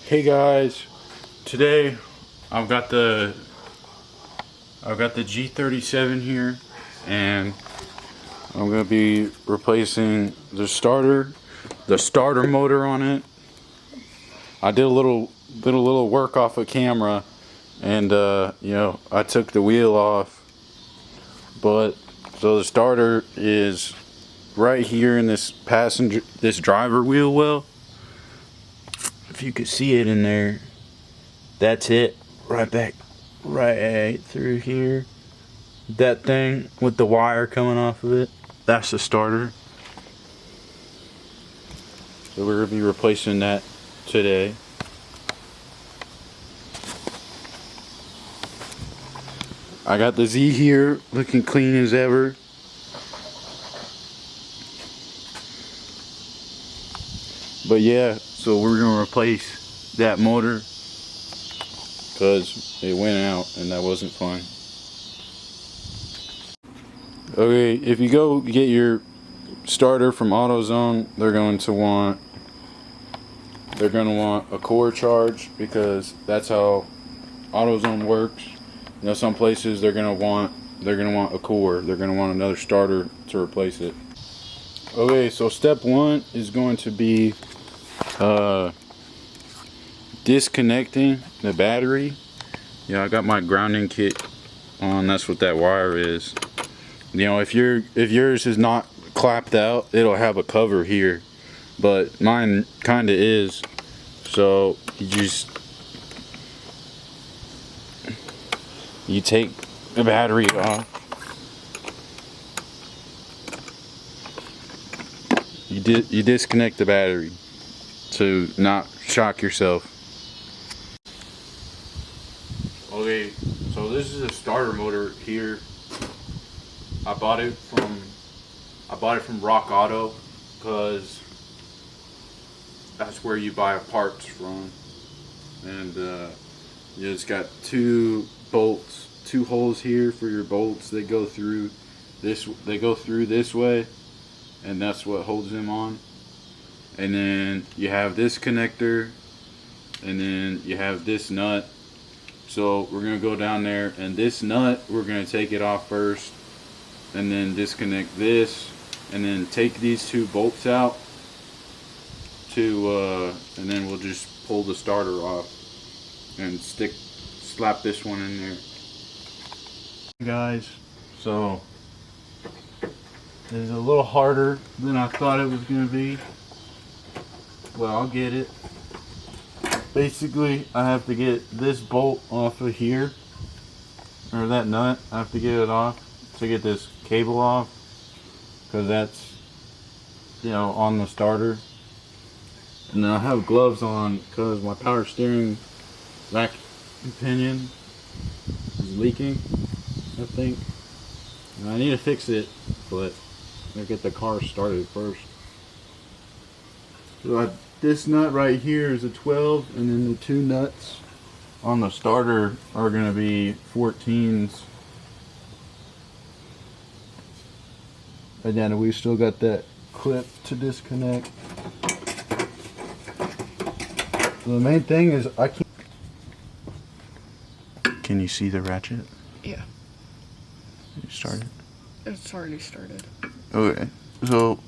Hey guys, today I've got the G37 here, and I'm gonna be replacing the starter motor on it. I did a little work off of camera, and I took the wheel off, but so the starter is right here in this driver wheel well. If you could see it in there, that's it, right through here. That thing with the wire coming off of it, that's the starter. So we're gonna be replacing that today. I got the Z here, looking clean as ever. But yeah, so we're gonna replace that motor because it went out and that wasn't fun. Okay, if you go get your starter from AutoZone, they're going to want a core charge, because that's how AutoZone works. You know, some places they're gonna want a core. They're gonna want another starter to replace it. Okay, so step one is going to be disconnecting the battery. Yeah, I got my grounding kit on. That's what that wire is. You know, if yours is not clapped out, it'll have a cover here, but mine kinda is. So you take the battery off. You disconnect the battery to not shock yourself. Okay, so this is a starter motor here. I bought it from Rock Auto, because that's where you buy parts from. And it's got two holes here for your bolts. They go through this way, and that's what holds them on. And then you have this connector, and then you have this nut. So we're gonna go down there, and this nut, we're gonna take it off first, and then disconnect this, and then take these two bolts out and then we'll just pull the starter off and slap this one in there. Guys, so it's a little harder than I thought it was gonna be. Well, I'll get it. Basically, I have to get this bolt off of here, or that nut. I have to get it off to get this cable off, because that's, on the starter. And then I have gloves on because my power steering rack pinion is leaking, I think. And I need to fix it, but I get the car started first. So this nut right here is a 12, and then the two nuts on the starter are going to be 14s. And then we still got that clip to disconnect. So the main thing is I can't. Can you see the ratchet? Yeah. You started? It's already started. Okay. So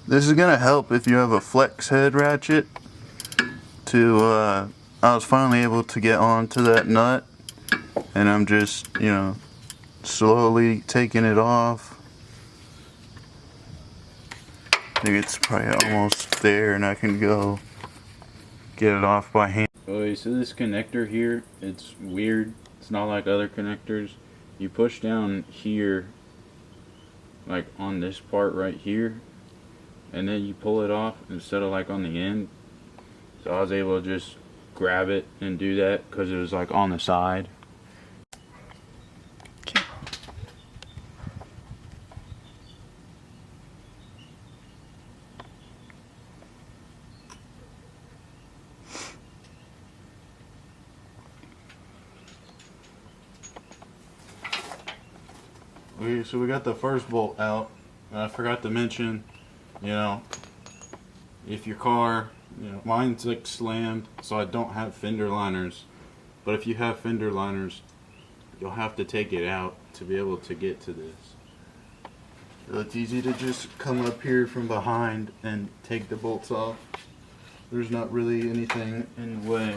this is gonna help if you have a flex head ratchet. I was finally able to get onto that nut, and I'm just, slowly taking it off. I think it's probably almost there, and I can go get it off by hand. Okay, so this connector here, it's weird. It's not like other connectors. You push down here, like on this part right here, and then you pull it off instead of like on the end. So I was able to just grab it and do that because it was like on the side. Okay, so we got the first bolt out. I forgot to mention, if your car mine's like slammed, so I don't have fender liners. But if you have fender liners, you'll have to take it out to be able to get to this. It's easy to just come up here from behind and take the bolts off. There's not really anything in the way.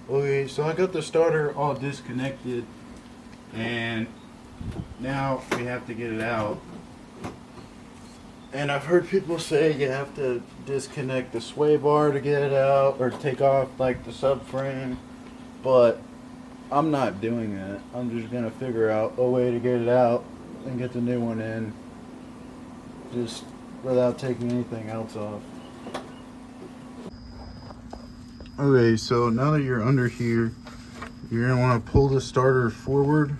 Okay, so I got the starter all disconnected, and now we have to get it out. And I've heard people say you have to disconnect the sway bar to get it out, or take off like the subframe, but I'm not doing that. I'm just gonna figure out a way to get it out and get the new one in, just without taking anything else off. Okay, so now that you're under here, you're gonna want to pull the starter forward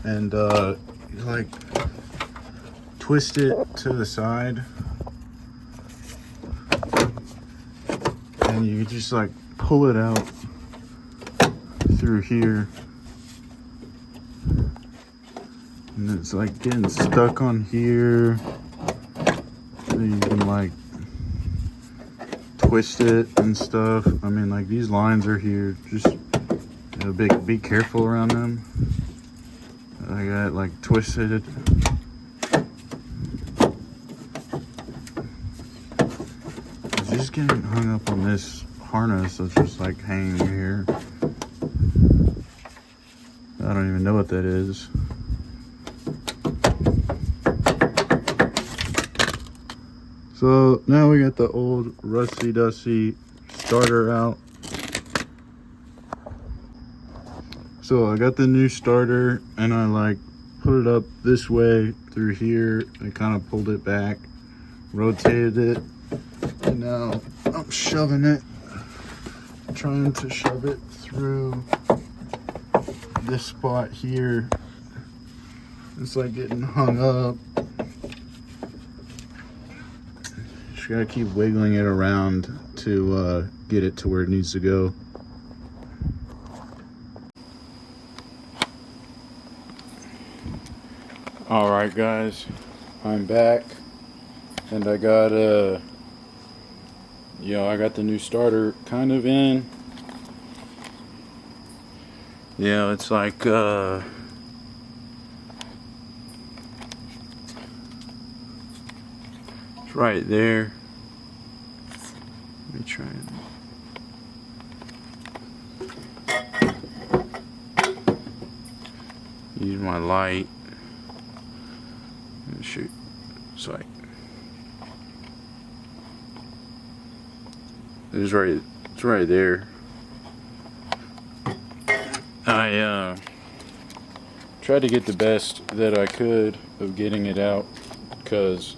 and like twist it to the side, and you just like pull it out through here, and it's like getting stuck on here, so you can like twist it and stuff. I mean, like, these lines are here, just be careful around them. I got it like twisted. It's just getting hung up on this harness that's just like hanging here. I don't even know what that is. So now we got the old rusty dusty starter out. So I got the new starter and I like put it up this way through here and kind of pulled it back, rotated it, and now I'm shoving it, trying to shove it through this spot here. It's like getting hung up. Gotta keep wiggling it around to get it to where it needs to go. All right, guys, I'm back, and I got I got the new starter kind of in. Yeah, it's like it's right there. Let me try it. Use my light. And shoot. It's like it's right there. I tried to get the best that I could of getting it out, because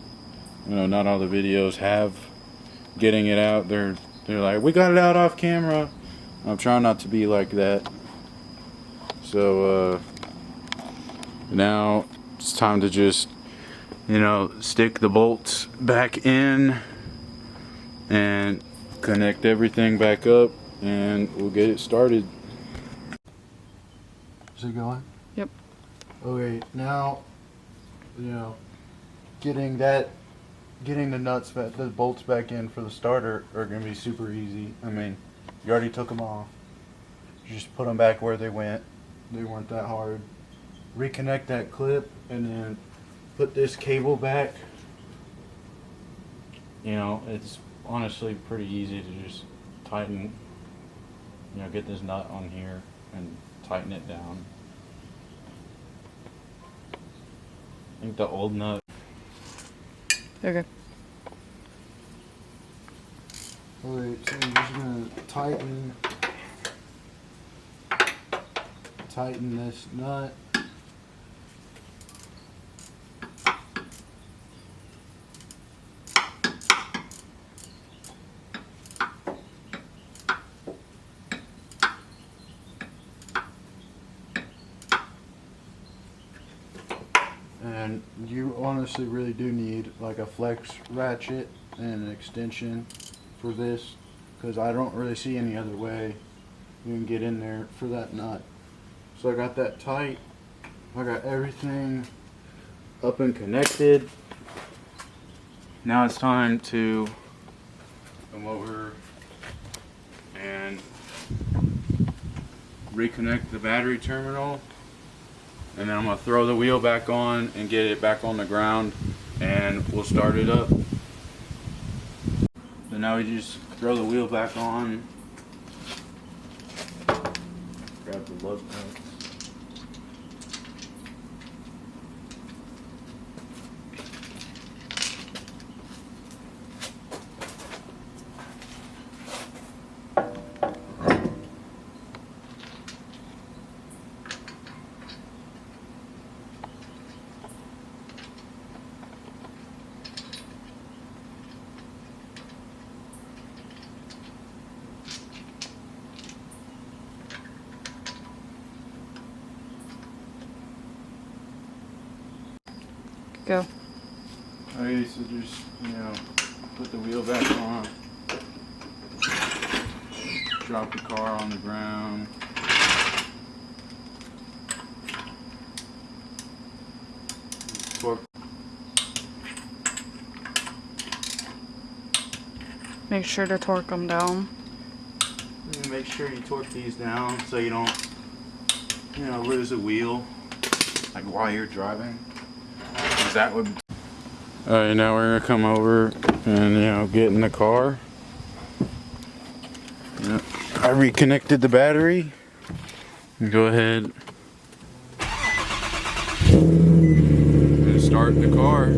not all the videos have getting it out. They're like, we got it out off camera. I'm trying not to be like that. So now it's time to just stick the bolts back in and connect everything back up, and we'll get it started. Is it going? Yep. Okay, now getting the nuts back, the bolts back in for the starter are going to be super easy. I mean, you already took them off. You just put them back where they went. They weren't that hard. Reconnect that clip and then put this cable back. It's honestly pretty easy to just tighten, get this nut on here and tighten it down. I think the old nut. Okay. Alright, so I'm just gonna tighten this nut. And you honestly really do need like a flex ratchet and an extension for this, because I don't really see any other way you can get in there for that nut. So I got that tight. I got everything up and connected. Now it's time to come over and reconnect the battery terminal, and then I'm gonna throw the wheel back on and get it back on the ground, and we'll start it up. So now we just throw the wheel back on, grab the lug nuts. Go. Okay, so just, put the wheel back on. Drop the car on the ground. Torque. Make sure to torque them down. Make sure you torque these down so you don't, lose a wheel, like while you're driving. 'Cause that would. Alright, now we're gonna come over and get in the car. I reconnected the battery. Go ahead and start the car.